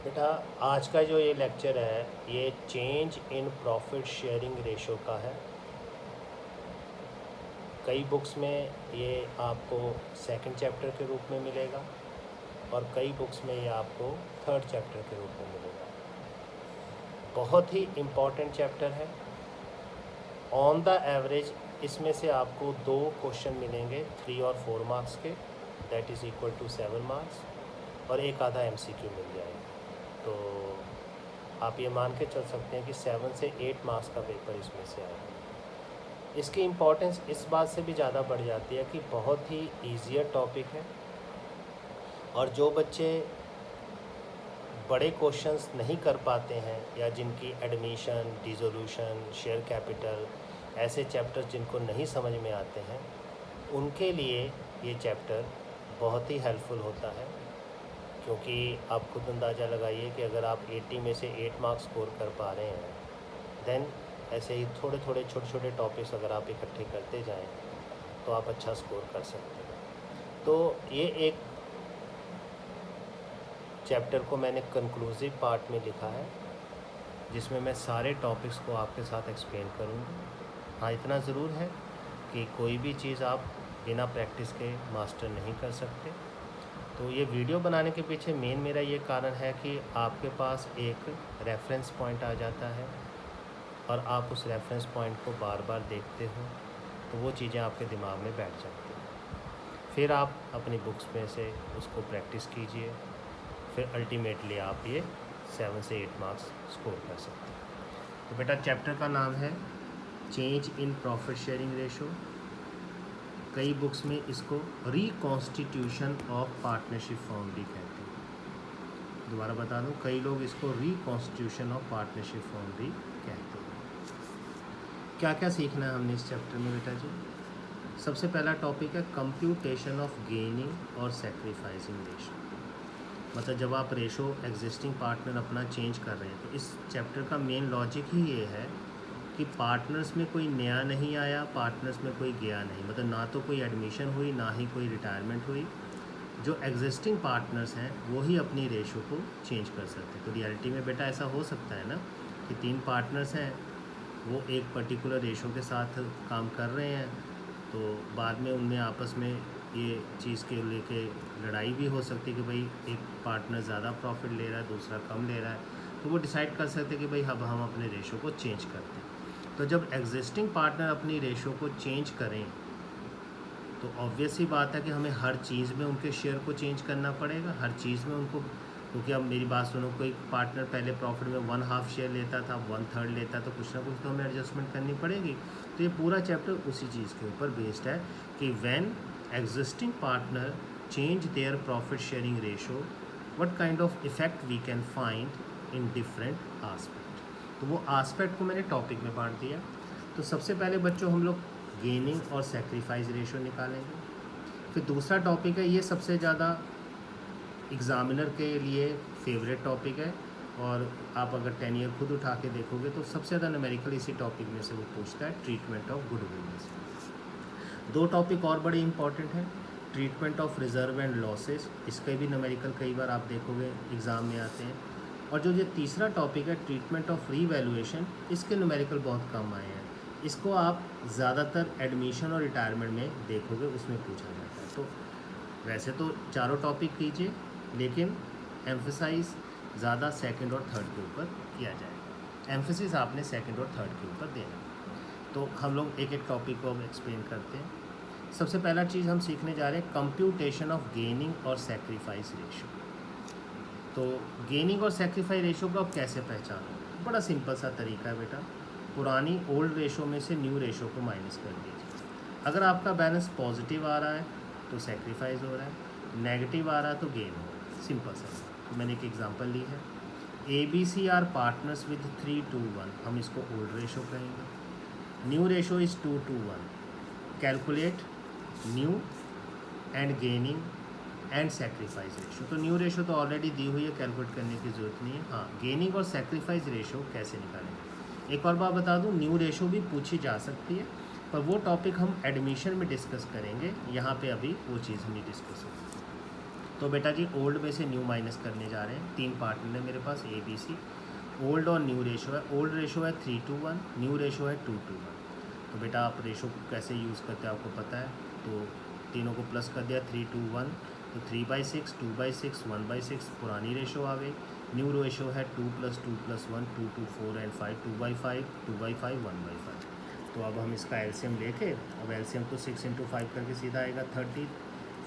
बेटा, आज का जो ये लेक्चर है ये change in profit sharing ratio का है। कई बुक्स में ये आपको सेकंड चैप्टर के रूप में मिलेगा और कई बुक्स में ये आपको थर्ड चैप्टर के रूप में मिलेगा। बहुत ही इम्पॉर्टेंट चैप्टर है। ऑन द एवरेज इसमें से आपको 2 क्वेश्चन मिलेंगे 3 और 4 मार्क्स के, that is equal to 7 marks, और एक आधा MCQ मिल जाएगा। तो आप ये मान के चल सकते हैं कि 7 से 8 मार्क्स का पेपर इसमें से आएगा। इसकी इम्पोर्टेंस इस बात से भी ज़्यादा बढ़ जाती है कि बहुत ही ईजियर टॉपिक है, और जो बच्चे बड़े क्वेश्चंस नहीं कर पाते हैं या जिनकी एडमिशन, डिसोल्यूशन, शेयर कैपिटल ऐसे चैप्टर्स जिनको नहीं समझ में आते हैं, उनके लिए ये चैप्टर बहुत ही हेल्पफुल होता है। क्योंकि आप खुद अंदाज़ा लगाइए कि अगर आप 80 में से 8 मार्क्स स्कोर कर पा रहे हैं, देन ऐसे ही थोड़े थोड़े छोटे छोटे टॉपिक्स अगर आप इकट्ठे करते जाएं तो आप अच्छा स्कोर कर सकते हैं। तो ये एक चैप्टर को मैंने कंक्लूसिव पार्ट में लिखा है, जिसमें मैं सारे टॉपिक्स को आपके साथ एक्सप्लेन करूँगा। हाँ, इतना ज़रूर है कि कोई भी चीज़ आप बिना प्रैक्टिस के मास्टर नहीं कर सकते। तो ये वीडियो बनाने के पीछे मेन मेरा ये कारण है कि आपके पास एक रेफरेंस पॉइंट आ जाता है और आप उस रेफरेंस पॉइंट को बार बार देखते हो तो वो चीज़ें आपके दिमाग में बैठ जाती हैं। फिर आप अपनी बुक्स में से उसको प्रैक्टिस कीजिए, फिर अल्टीमेटली आप ये 7 से 8 मार्क्स स्कोर कर सकते हैं। तो बेटा, चैप्टर का नाम है change in profit sharing ratio. कई बुक्स में इसको रिकॉन्स्टिट्यूशन ऑफ पार्टनरशिप फॉर्म भी कहते हैं। दोबारा बता दूं, कई लोग इसको रिकॉन्स्टिट्यूशन ऑफ पार्टनरशिप फॉर्म भी कहते हैं। क्या क्या सीखना है हमने इस चैप्टर में बेटा जी? सबसे पहला टॉपिक है कंप्यूटेशन ऑफ गेनिंग और सेक्रीफाइसिंग रेशो। मतलब जब आप रेशो एग्जिस्टिंग पार्टनर अपना चेंज कर रहे हैं तो इस चैप्टर का मेन लॉजिक ही ये है कि पार्टनर्स में कोई नया नहीं आया, पार्टनर्स में कोई गया नहीं। मतलब ना तो कोई एडमिशन हुई, ना ही कोई रिटायरमेंट हुई। जो एग्जिस्टिंग पार्टनर्स हैं वो ही अपनी रेशो को चेंज कर सकते हैं। तो रियलिटी में बेटा ऐसा हो सकता है ना कि 3 पार्टनर्स हैं, वो एक पर्टिकुलर रेशो के साथ काम कर रहे हैं, तो बाद में उनमें आपस में ये चीज़ के लेके लड़ाई भी हो सकती है कि भाई एक पार्टनर ज़्यादा प्रॉफिट ले रहा है, दूसरा कम ले रहा है। तो वो डिसाइड कर सकते हैं कि भाई अब हम अपने रेशो को चेंज करते हैं। तो जब एग्जिस्टिंग पार्टनर अपनी रेशो को चेंज करें तो ऑब्वियस ही बात है कि हमें हर चीज़ में उनके शेयर को चेंज करना पड़ेगा, हर चीज़ में उनको। क्योंकि अब मेरी बात सुनो, कोई पार्टनर पहले प्रॉफिट में 1/2 शेयर लेता था, 1/3 लेता, तो कुछ ना कुछ तो हमें एडजस्टमेंट करनी पड़ेगी। तो ये पूरा चैप्टर उसी चीज़ के ऊपर बेस्ड है कि when existing partner change their profit sharing ratio, what kind of effect we can find in different aspect. तो वो आस्पेक्ट को मैंने टॉपिक में बांट दिया। तो सबसे पहले बच्चों हम लोग गेनिंग और सेक्रीफाइस रेशो निकालेंगे। फिर दूसरा टॉपिक है, ये सबसे ज़्यादा एग्ज़ामिनर के लिए फेवरेट टॉपिक है, और आप अगर 10 ईयर खुद उठा के देखोगे तो सबसे ज़्यादा न्यूमेरिकल इसी टॉपिक में से वो पूछता है, ट्रीटमेंट ऑफ गुडविल में से। 2 टॉपिक और बड़े इंपॉर्टेंट हैं, treatment of reserve and losses, इसके भी न्यूमेरिकल कई बार आप देखोगे एग्ज़ाम में आते हैं। और जो ये तीसरा टॉपिक है ट्रीटमेंट ऑफ रीवैल्यूएशन, इसके न्यूमेरिकल बहुत कम आए हैं। इसको आप ज़्यादातर एडमिशन और रिटायरमेंट में देखोगे, उसमें पूछा जाता है। तो वैसे तो चारों टॉपिक कीजिए, लेकिन एम्फसाइज ज़्यादा सेकंड और थर्ड के ऊपर किया जाएगा। एम्फसिस आपने सेकंड और थर्ड के ऊपर देना। तो हम लोग एक एक टॉपिक को अब एक्सप्लेन करते हैं। सबसे पहला चीज़ हम सीखने जा रहे हैं कंप्यूटेशन ऑफ गेनिंग और सेक्रीफाइस रेशो। तो गेनिंग और सेक्रीफाइस रेशो को आप कैसे पहचानोगे? बड़ा सिंपल सा तरीका है बेटा, पुरानी ओल्ड रेशो में से न्यू रेशो को माइनस कर दीजिए। अगर आपका बैलेंस पॉजिटिव आ रहा है तो सेक्रीफाइस हो रहा है, नेगेटिव आ रहा है तो गेन हो रहा है। सिंपल सा। तो मैंने एक एग्जांपल ली है, ABC आर पार्टनर्स विद 3:1, हम इसको ओल्ड रेशो कहेंगे। New ratio is 2:1। Calculate new and gaining and sacrifice ratio. तो न्यू रेशो तो ऑलरेडी दी हुई है, कैलकुलेट करने की ज़रूरत नहीं है। हाँ, गेनिंग और सेक्रीफाइस रेशो कैसे निकालेंगे? एक और बात बता दूं, न्यू रेशो भी पूछी जा सकती है, पर वो टॉपिक हम एडमिशन में डिस्कस करेंगे, यहाँ पे अभी वो चीज़ नहीं डिस्कस होगी। तो बेटा जी ओल्ड में से न्यू माइनस करने जा रहे हैं। 3 पार्टनर है मेरे पास ABC। ओल्ड और न्यू रेशो है, ओल्ड रेशो है 3:1, न्यू रेशो है 2:1। तो बेटा आप रेशो को कैसे यूज़ करते हैं आपको पता है, तो तीनों को प्लस कर दिया 3:1, तो 3/6, 2/6, 1/6 पुरानी रेशो आ गई। न्यू रेशो है 2 + 2 + 1, 2, 2, 4 एंड 5, 2/5, 2/5, 1/5। तो अब हम इसका एलसीएम लेके, अब एलसीएम तो 6 × 5 करके सीधा आएगा 30,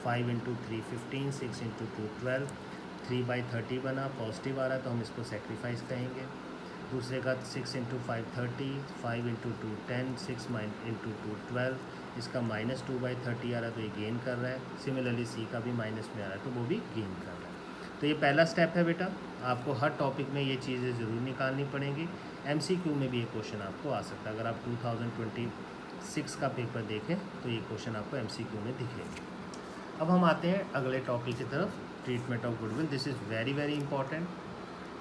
5 × 3 15, 6 × 2 12, 3/30 बना, पॉजिटिव आ रहा है तो हम इसको सेक्रीफाइस कहेंगे। दूसरे का 6 × 5 30, 5 × 2 10, 6 × 2 12, इसका -2/30 आ रहा है तो ये गेन कर रहा है। सिमिलरली सी का भी माइनस में आ रहा है तो वो भी गेन कर रहा है। तो ये पहला स्टेप है बेटा, आपको हर टॉपिक में ये चीज़ें ज़रूर निकालनी पड़ेंगी। MCQ में भी ये क्वेश्चन आपको आ सकता है। अगर आप 2026 का पेपर देखें तो ये क्वेश्चन आपको MCQ में दिखेंगे। अब हम आते हैं अगले टॉपिक की तरफ, treatment of goodwill. This is very very important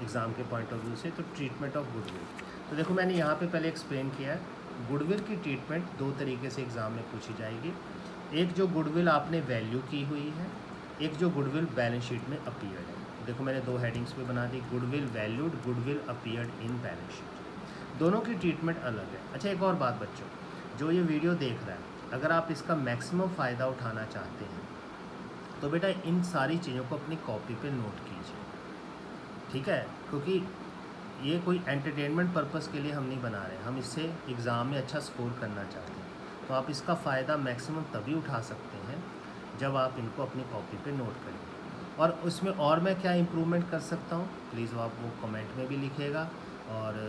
exam के पॉइंट ऑफ व्यू से। तो ट्रीटमेंट ऑफ गुडविल, तो देखो मैंने यहाँ पे पहले एक्सप्लेन किया है, गुडविल की ट्रीटमेंट 2 तरीके से एग्ज़ाम में पूछी जाएगी। एक जो गुडविल आपने वैल्यू की हुई है, एक जो गुडविल बैलेंस शीट में अपीयर्ड है। देखो मैंने 2 हेडिंग्स पे बना दी, goodwill valued, goodwill appeared in balance sheet. दोनों की ट्रीटमेंट अलग है। अच्छा एक और बात बच्चों, जो ये वीडियो देख रहा है, अगर आप इसका मैक्सिमम फ़ायदा उठाना चाहते हैं तो बेटा इन सारी चीज़ों को अपनी कॉपी पे नोट कीजिए, ठीक है, क्योंकि ये कोई एंटरटेनमेंट पर्पस के लिए हम नहीं बना रहे, हम इससे एग्ज़ाम में अच्छा स्कोर करना चाहते हैं। तो आप इसका फ़ायदा मैक्सिमम तभी उठा सकते हैं जब आप इनको अपनी कॉपी पे नोट करेंगे। और उसमें और मैं क्या इम्प्रूवमेंट कर सकता हूँ, प्लीज़ आप वो कमेंट में भी लिखिएगा और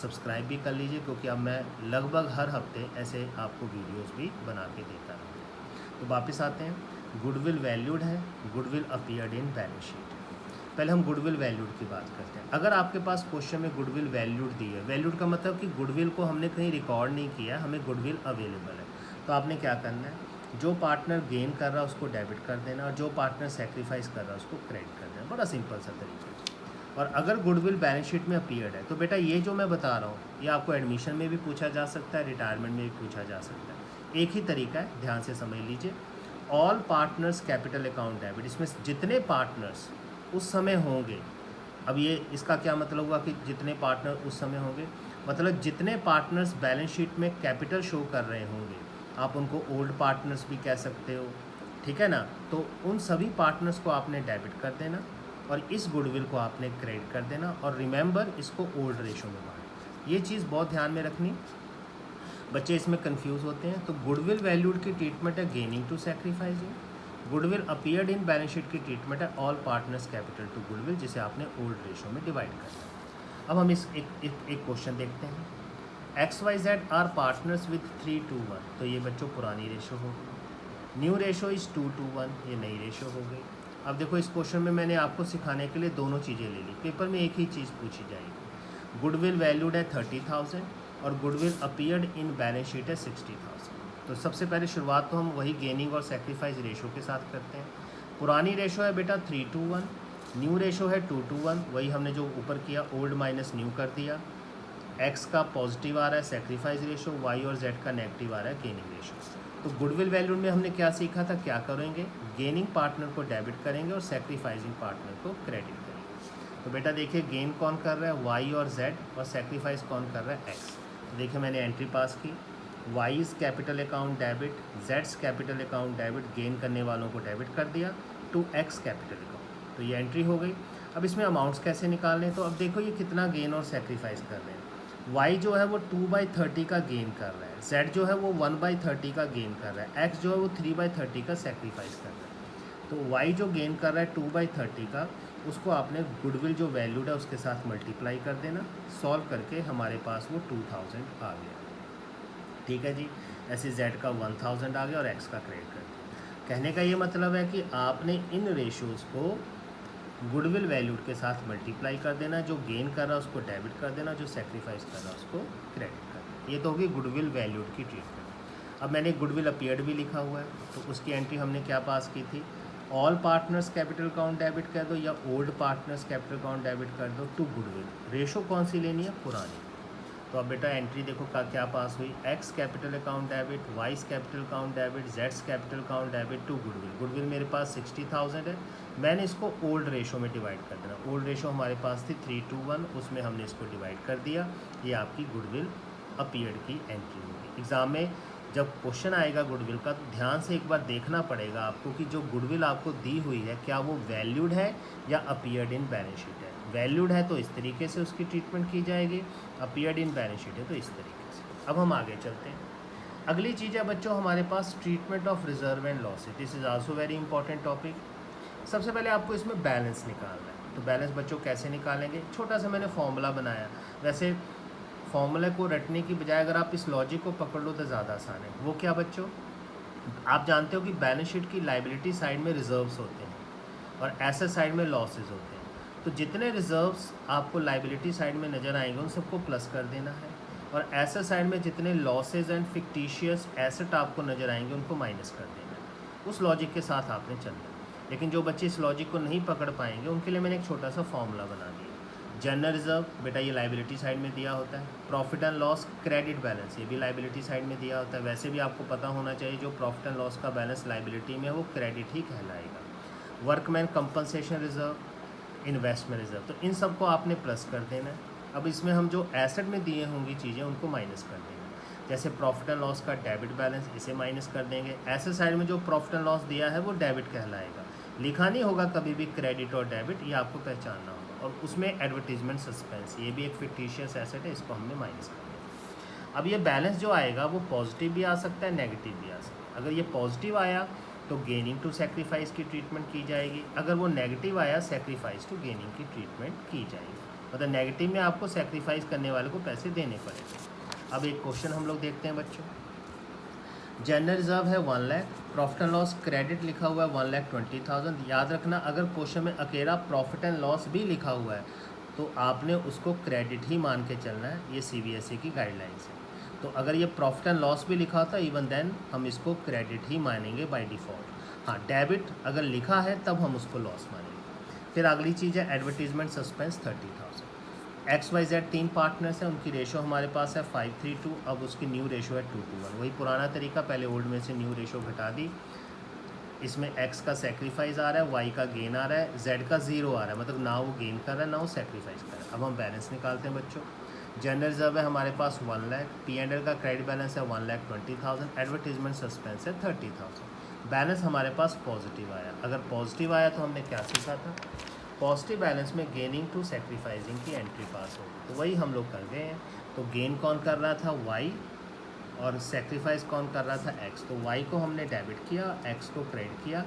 सब्सक्राइब भी कर लीजिए, क्योंकि अब मैं लगभग हर हफ्ते ऐसे आपको वीडियोज़ भी बना के देता रहूँगा। तो वापस आते हैं, गुडविल वैल्यूड है, goodwill appeared in balance sheet. पहले हम गुडविल वैल्यूड की बात करते हैं। अगर आपके पास क्वेश्चन में गुडविल वैल्यूड दी है, वैल्यूड का मतलब कि गुडविल को हमने कहीं रिकॉर्ड नहीं किया, हमें गुडविल अवेलेबल है, तो आपने क्या करना है, जो पार्टनर गेन कर रहा है उसको डेबिट कर देना और जो पार्टनर सेक्रीफाइस कर रहा है उसको क्रेडिट कर देना। बड़ा सिंपल सा तरीका है। और अगर गुडविल बैलेंस शीट में अपीयर्ड है तो बेटा ये जो मैं बता रहा हूँ, ये आपको एडमिशन में भी पूछा जा सकता है, रिटायरमेंट में भी पूछा जा सकता है। एक ही तरीका है, ध्यान से समझ लीजिए। All partners capital account debit, इसमें जितने पार्टनर्स उस समय होंगे, अब ये इसका क्या मतलब हुआ कि जितने पार्टनर उस समय होंगे, मतलब जितने पार्टनर्स बैलेंस शीट में कैपिटल शो कर रहे होंगे, आप उनको ओल्ड पार्टनर्स भी कह सकते हो, ठीक है ना। तो उन सभी पार्टनर्स को आपने डेबिट कर देना और इस गुडविल को आपने क्रेडिट कर देना, और रिमेंबर इसको ओल्ड रेशो में बांटना। ये चीज़ बहुत ध्यान में रखनी, बच्चे इसमें कंफ्यूज होते हैं। तो गुडविल वैल्यूड की ट्रीटमेंट है gaining to sacrificing, goodwill appeared in balance sheet की ट्रीटमेंट है all partners capital to goodwill, जिसे आपने ओल्ड रेशो में डिवाइड करना है। अब हम इस एक क्वेश्चन देखते हैं। XYZ आर पार्टनर्स विद 3:1, तो ये बच्चों पुरानी रेशो हो गई। न्यू रेशो इज़ 2:1, ये नई रेशो हो गई। अब देखो इस क्वेश्चन में मैंने आपको सिखाने के लिए दोनों चीज़ें ले ली, पेपर में एक ही चीज़ पूछी जाएगी। गुडविल वैल्यूड है 30,000 और goodwill appeared in balance sheet है 60,000। तो सबसे पहले शुरुआत तो हम वही गेनिंग और सेक्रीफाइस रेशो के साथ करते हैं। पुरानी रेशो है बेटा 3:1, न्यू रेशो है 2:1, वही हमने जो ऊपर किया, ओल्ड माइनस न्यू कर दिया। एक्स का पॉजिटिव आ रहा है सेक्रीफाइस रेशो, वाई और जेड का नेगेटिव आ रहा है गेनिंग रेशो। तो गुडविल वैल्यूड में हमने क्या सीखा था, क्या करेंगे, गेनिंग पार्टनर को डेबिट करेंगे और सेक्रीफाइसिंग पार्टनर को क्रेडिट करेंगे। तो बेटा देखिए गेन कौन कर रहा है, वाई और जेड, और सेक्रीफाइस कौन कर रहा है, एक्स। तो देखिए मैंने एंट्री पास की, वाईज़ कैपिटल अकाउंट डेबिट, जेड्स कैपिटल अकाउंट डेबिट, गेन करने वालों को डेबिट कर दिया टू एक्स कैपिटल अकाउंट। तो ये एंट्री हो गई। अब इसमें अमाउंट्स कैसे निकालने, तो अब देखो ये कितना गेन और सेक्रीफाइस कर रहे हैं। y जो है वो 2/30 का गेन कर रहा है, z जो है वो 1/30 का गेन कर रहा है, x जो है वो 3/30 का सेक्रीफाइस कर रहा है। तो y जो गेन कर रहा है 2/30 का, उसको आपने गुडविल जो वैल्यूड है उसके साथ मल्टीप्लाई कर देना। सॉल्व करके हमारे पास वो 2000 आ गया, ठीक है जी। ऐसे z का 1000 आ गया और x का क्रेडिट कर दिया। कहने का ये मतलब है कि आपने इन रेशोज़ को गुडविल वैल्यूड के साथ मल्टीप्लाई कर देना, जो गेन कर रहा है उसको डेबिट कर देना, जो सेक्रीफाइस कर रहा है उसको क्रेडिट कर देना। ये तो होगी गुडविल वैल्यूड की ट्रीटमेंट। अब मैंने गुडविल अपीयर्ड भी लिखा हुआ है, तो उसकी एंट्री हमने क्या पास की थी, all partners capital account debit कर दो या old partners capital account debit कर दो टू गुडविल। रेशो कौन सी लेनी है, पुरानी। तो अब बेटा एंट्री देखो क्या पास हुई, X capital account debit, Y capital account debit, जेड्स capital account debit to goodwill. Goodwill मेरे पास 60,000 है, मैंने इसको ओल्ड रेशो में डिवाइड कर देना। ओल्ड रेशो हमारे पास थी 3:1, उसमें हमने इसको डिवाइड कर दिया। ये आपकी गुडविल अपीयर्ड की एंट्री होगी। एग्ज़ाम में जब क्वेश्चन आएगा गुडविल का तो ध्यान से एक बार देखना पड़ेगा आपको कि जो गुडविल आपको दी हुई है क्या वो वैल्यूड है या अपीयर्ड इन बैलेंस शीट है। वैल्यूड है तो इस तरीके से उसकी ट्रीटमेंट की जाएगी, अपीयर्ड इन बैलेंस शीट है तो इस तरीके से। अब हम आगे चलते हैं। अगली चीज़ है बच्चों हमारे पास treatment of reserve and losses. This is also very important topic. सबसे पहले आपको इसमें बैलेंस निकालना है। तो बैलेंस बच्चों कैसे निकालेंगे, छोटा सा मैंने फॉर्मूला बनाया। वैसे फॉर्मूले को रटने की बजाय अगर आप इस लॉजिक को पकड़ लो तो ज़्यादा आसान है। वो क्या बच्चों, आप जानते हो कि बैलेंस शीट की लाइबिलिटी साइड में रिजर्व्स होते हैं और एसेट साइड में लॉसेज होते हैं। तो जितने रिजर्व्स आपको लाइबिलिटी साइड में नज़र आएंगे उन सबको प्लस कर देना है, और एसेट साइड में जितने लॉसेज एंड फिक्टिशियस एसेट आपको नज़र आएंगे उनको माइनस कर देना है। उस लॉजिक के साथ आपने चलना है। लेकिन जो बच्चे इस लॉजिक को नहीं पकड़ पाएंगे उनके लिए मैंने एक छोटा सा फॉर्मूला बना दिया। जनरल रिजर्व बेटा ये लाइबिलिटी साइड में दिया होता है। Profit and loss credit balance ये भी लाइबिलिटी साइड में दिया होता है। वैसे भी आपको पता होना चाहिए जो प्रॉफिट एंड लॉस का बैलेंस लाइबिलिटी में है वो क्रेडिट ही कहलाएगा। Workman compensation reserve, investment reserve, तो इन सबको आपने प्लस कर देना है। अब इसमें हम जो एसेट में दिए होंगी चीज़ें उनको माइनस कर देंगे। जैसे प्रॉफिट एंड लॉस का डेबिट बैलेंस, इसे माइनस कर देंगे। एसेट साइड में जो प्रॉफिट एंड लॉस दिया है वो डेबिट कहलाएगा। लिखा नहीं होगा कभी भी क्रेडिट और डेबिट, ये आपको पहचानना होगा। और उसमें एडवर्टीजमेंट सस्पेंस, ये भी एक फिक्टिशियस एसेट है, इसको हमने माइनस कर दिया। अब ये बैलेंस जो आएगा वो पॉजिटिव भी आ सकता है, नेगेटिव भी आ सकता है। अगर ये पॉजिटिव आया तो गेनिंग टू सेक्रीफाइस की ट्रीटमेंट की जाएगी। अगर वो नेगेटिव आया सेक्रीफाइस टू गेनिंग की ट्रीटमेंट की जाएगी। मतलब नेगेटिव में आपको सेक्रीफाइस करने वाले को पैसे देने पड़ेंगे। अब एक क्वेश्चन हम लोग देखते हैं बच्चों। जनरल रिजर्व है 1 lakh, profit and loss credit लिखा हुआ है 1,20,000। याद रखना अगर क्वेश्चन में अकेला प्रॉफिट एंड लॉस भी लिखा हुआ है तो आपने उसको क्रेडिट ही मान के चलना है। ये CBSE की गाइडलाइंस है। तो अगर ये प्रॉफिट एंड लॉस भी लिखा होता इवन देन हम इसको क्रेडिट ही मानेंगे बाय डिफ़ॉल्ट। हाँ, डेबिट अगर लिखा है तब हम उसको लॉस मानेंगे। फिर अगली चीज़ है एडवर्टीजमेंट सस्पेंस 30,000। XYZ 3 पार्टनर्स हैं, उनकी रेशो हमारे पास है 5:3:2। अब उसकी न्यू रेशो है 2:1। वही पुराना तरीका, पहले ओल्ड में से न्यू रेशो घटा दी। इसमें X का सेक्रीफाइस आ रहा है, Y का गेन आ रहा है, Z का 0 आ रहा है, मतलब ना वो गेन कर रहा है ना वो सेक्रीफाइस कर रहा है। अब हम बैलेंस निकालते हैं बच्चों। जनरल रिजर्व है हमारे पास 1 लाख, P&L का क्रेडिट बैलेंस है 1,20,000, एडवर्टीजमेंट सस्पेंस है 30,000। बैलेंस हमारे पास पॉजिटिव आया। अगर पॉजिटिव आया तो हमने क्या सीखा था, पॉजिटिव बैलेंस में गेनिंग टू सेक्रीफाइसिंग की एंट्री पास होगी। तो वही हम लोग कर गए हैं। तो गेन कौन कर रहा था, Y, और सेक्रीफाइस कौन कर रहा था, X। तो Y को हमने डेबिट किया, X को क्रेडिट किया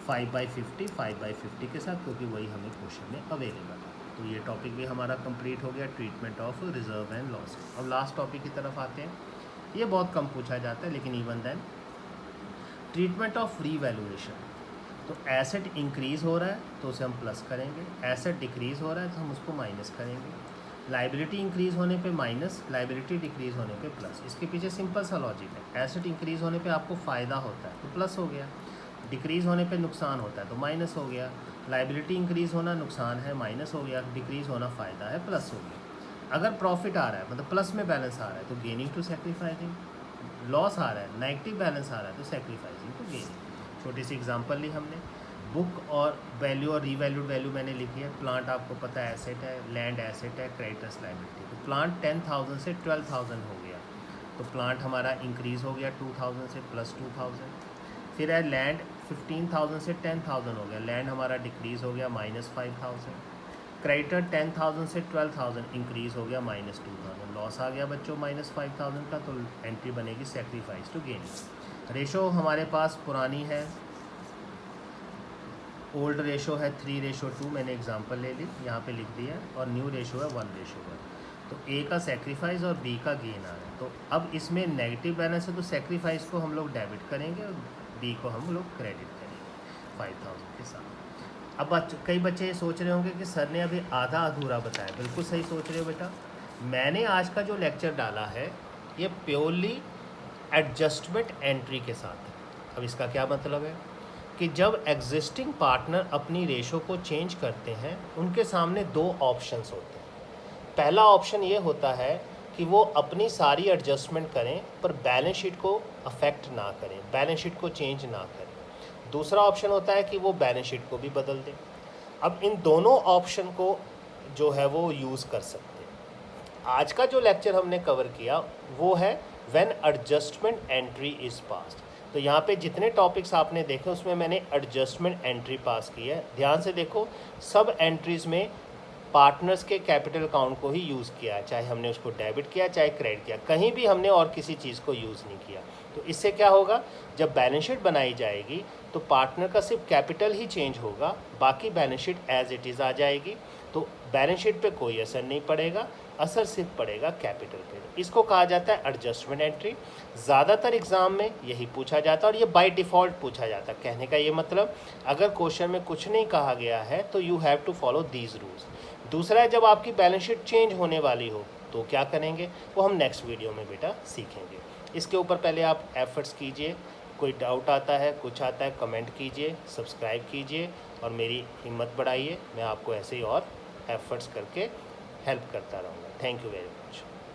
5/50 के साथ, क्योंकि वही हमें क्वेश्चन में अवेलेबल है। तो ये टॉपिक भी हमारा कंप्लीट हो गया, treatment of reserve and loss. अब लास्ट टॉपिक की तरफ आते हैं। ये बहुत कम पूछा जाता है लेकिन even then, treatment of revaluation. तो एसेट इंक्रीज़ हो रहा है तो उसे हम प्लस करेंगे, एसेट डिक्रीज़ हो रहा है तो हम उसको माइनस करेंगे। लाइबिलिटी इंक्रीज़ होने पे माइनस, लाइबिलिटी डिक्रीज़ होने पे प्लस। इसके पीछे सिंपल सा लॉजिक है। एसेट इंक्रीज़ होने पे आपको फ़ायदा होता है तो प्लस हो गया, डिक्रीज़ होने पे नुकसान होता है तो माइनस हो गया। लाइबिलिटी इंक्रीज़ होना नुकसान है, माइनस हो गया। डिक्रीज़ होना फ़ायदा है, प्लस हो गया। अगर प्रॉफिट आ रहा है मतलब प्लस में बैलेंस आ रहा है तो गेनिंग टू सेक्रीफाइसिंग, लॉस आ रहा है नेगेटिव बैलेंस आ रहा है तो सेक्रीफाइसिंग टू गेनिंग। छोटी सी एग्जांपल ली हमने। बुक और वैल्यू और रीवैल्यूड वैल्यू मैंने लिखी है। प्लांट आपको पता है एसेट है, लैंड एसेट है, क्रेडिटर्स लायबिलिटी। तो प्लांट 10,000 से 12,000 हो गया तो प्लांट हमारा इंक्रीज़ हो गया 2,000 से प्लस 2,000। फिर है लैंड 15,000 से 10,000 हो गया, लैंड हमारा डिक्रीज़ हो गया -5,000। क्रेडिटर 10,000 से 12,000 इंक्रीज़ हो गया -2,000। लॉस आ गया बच्चों -5,000 का, तो एंट्री बनेगी सेक्रीफाइस टू गेन। रेशो हमारे पास पुरानी है, ओल्ड रेशो है 3:2, मैंने एग्जांपल ले ली यहाँ पे लिख दिया, और न्यू रेशो है 1:1। तो A का सेक्रीफाइस और B का गेन आ रहा है। तो अब इसमें नेगेटिव बैलेंस है तो सेक्रीफाइस को हम लोग डेबिट करेंगे और B को हम लोग क्रेडिट करेंगे 5,000 के साथ। अब कई बच्चे ये सोच रहे होंगे कि सर ने अभी आधा अधूरा बताया। बिल्कुल सही सोच रहे हो बेटा। मैंने आज का जो लेक्चर डाला है ये प्योरली एडजस्टमेंट एंट्री के साथ है। अब इसका क्या मतलब है कि जब एग्जिस्टिंग पार्टनर अपनी रेशो को चेंज करते हैं उनके सामने दो ऑप्शंस होते हैं। पहला ऑप्शन ये होता है कि वो अपनी सारी एडजस्टमेंट करें पर बैलेंस शीट को अफेक्ट ना करें, बैलेंस शीट को चेंज ना करें। दूसरा ऑप्शन होता है कि वो बैलेंस शीट को भी बदल दें। अब इन दोनों ऑप्शन को जो है वो यूज़ कर सकते हैं। आज का जो लेक्चर हमने कवर किया वो है when adjustment entry is passed. तो यहाँ पे जितने टॉपिक्स आपने देखे उसमें मैंने एडजस्टमेंट एंट्री पास की है। ध्यान से देखो, सब एंट्रीज़ में पार्टनर्स के कैपिटल अकाउंट को ही यूज़ किया है, चाहे हमने उसको डेबिट किया चाहे क्रेडिट किया, कहीं भी हमने और किसी चीज़ को यूज़ नहीं किया। तो इससे क्या होगा, जब बैलेंस शीट बनाई जाएगी तो पार्टनर का सिर्फ कैपिटल ही चेंज होगा, बाकी balance sheet as it is आ जाएगी। तो बैलेंस शीट पे कोई असर नहीं पड़ेगा, असर सिर्फ पड़ेगा कैपिटल पे। इसको कहा जाता है एडजस्टमेंट एंट्री। ज़्यादातर एग्ज़ाम में यही पूछा जाता है और ये बाय डिफ़ॉल्ट पूछा जाता है। कहने का ये मतलब, अगर क्वेश्चन में कुछ नहीं कहा गया है तो you have to follow these rules. दूसरा है, जब आपकी बैलेंस शीट चेंज होने वाली हो तो क्या करेंगे, वो हम नेक्स्ट वीडियो में बेटा सीखेंगे। इसके ऊपर पहले आप एफर्ट्स कीजिए। कोई डाउट आता है, कुछ आता है, कमेंट कीजिए, सब्सक्राइब कीजिए और मेरी हिम्मत बढ़ाइए। मैं आपको ऐसे ही और एफर्ट्स करके हेल्प करता रहूँगा। Thank you very much.